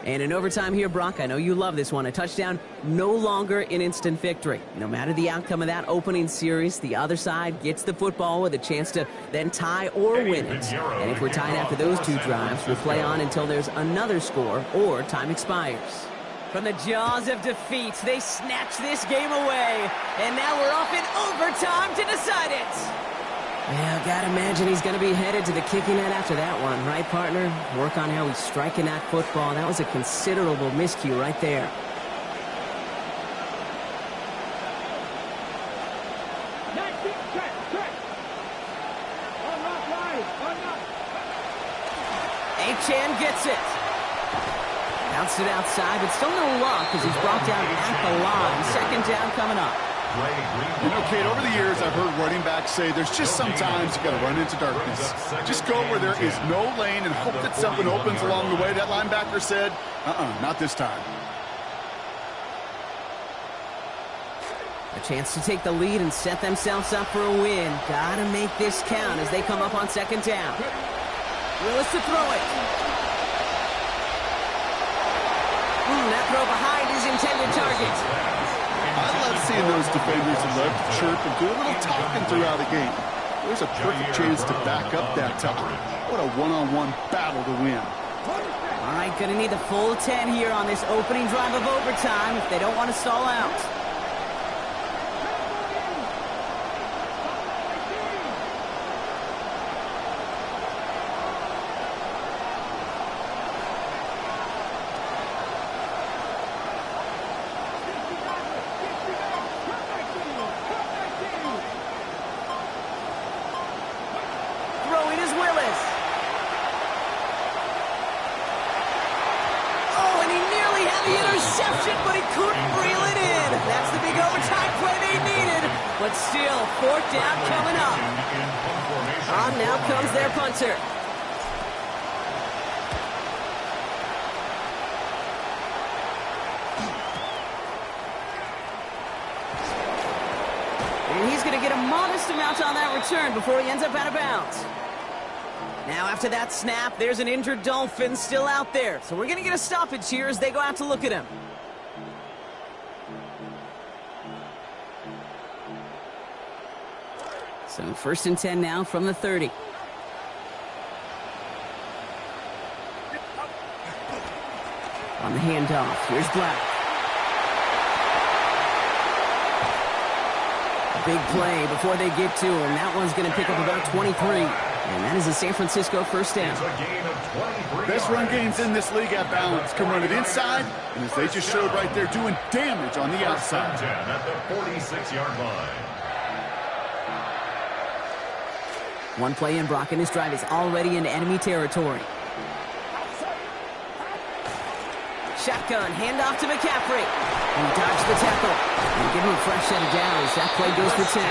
And in overtime here, Brock, I know you love this one. A touchdown, no longer an instant victory. No matter the outcome of that opening series, the other side gets the football with a chance to then tie or win it. And if we're tied after those 2 drives, we'll play on until there's another score or time expires. From the jaws of defeat, they snatch this game away. And now we're off in overtime to decide it. Yeah, gotta imagine he's gonna be headed to the kicking net after that one, right, partner? Work on how he's striking that football. That was a considerable miscue right there. Achan gets it. Bounced it outside, but still no luck as he's brought down at the line. 2nd down coming up. You know, Kate, over the years, I've heard running backs say there's just sometimes you got to run into darkness. Just go where there is no lane and hope that something opens along the way. That linebacker said, not this time. A chance to take the lead and set themselves up for a win. Gotta make this count as they come up on 2nd down. Willis to throw it. That throw behind his intended target. I love seeing those defenders who love to chirp and do a little talking throughout a game. There's a perfect chance to back up that talk. What a one-on-one battle to win. All right, gonna need the full 10 here on this opening drive of overtime if they don't want to stall out. interception, but he couldn't reel it in. That's the big overtime play they needed. But still, fourth down coming up. Now comes their punter. And he's going to get a modest amount on that return before he ends up out of bounds. Now after that snap, there's an injured Dolphin still out there. So we're going to get a stoppage here as they go out to look at him. So 1st and 10 now from the 30. On the handoff, here's Black. Big play before they get to him. That one's going to pick up about 23. And that is a San Francisco first down. Best run games in this league at balance. Can run it inside, and as they just showed right there, doing damage on the outside. At the 46-yard line. One play in, Brock, and his drive is already in enemy territory. Shotgun, handoff to McCaffrey. And he dodged the tackle. And give him a fresh set of downs. That play goes for 10.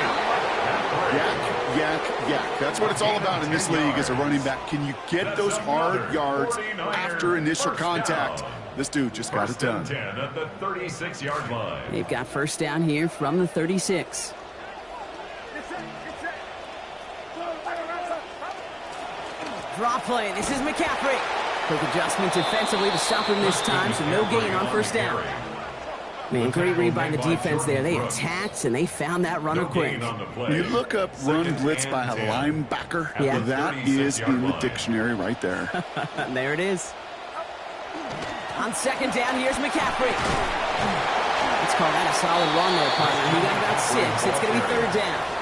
Yak, yak, yak. That's what it's all about in this league as a running back. Can you get those hard yards after initial contact? This dude just got it done. 10 at the 36-yard line. They've got first down here from the 36. Draw play. This is McCaffrey. Quick adjustment defensively to stop him this time, so no gain on first down. Man, great read by the defense there. They attacked, and they found that runner quick. When you look up run blitz by a linebacker, yeah, that is in the dictionary right there. There it is. On second down, here's McCaffrey. Let's call that a solid run there, partner. He got about 6. It's going to be third down.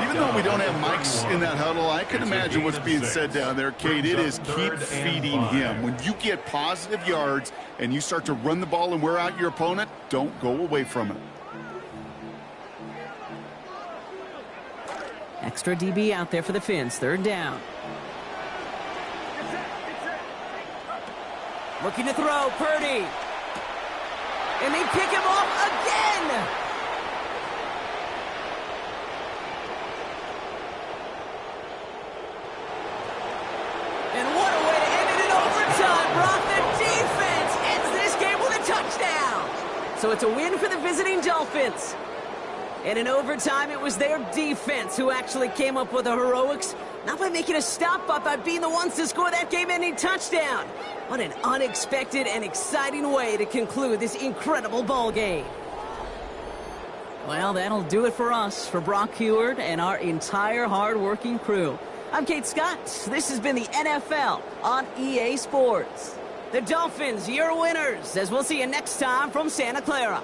Even though we don't have mics in that huddle, I can imagine what's being said down there, Kate. It is keep feeding him. When you get positive yards and you start to run the ball and wear out your opponent, don't go away from it. Extra DB out there for the Fins. Third down. Looking to throw, Purdy. And they pick him off again. And what a way to end it in overtime, Brock. The defense ends this game with a touchdown. So it's a win for the visiting Dolphins. And in overtime, it was their defense who actually came up with the heroics, not by making a stop, but by being the ones to score that game-ending touchdown. What an unexpected and exciting way to conclude this incredible ball game. Well, that'll do it for us, for Brock Heward and our entire hard-working crew. I'm Kate Scott. This has been the NFL on EA Sports. The Dolphins, your winners, as we'll see you next time from Santa Clara.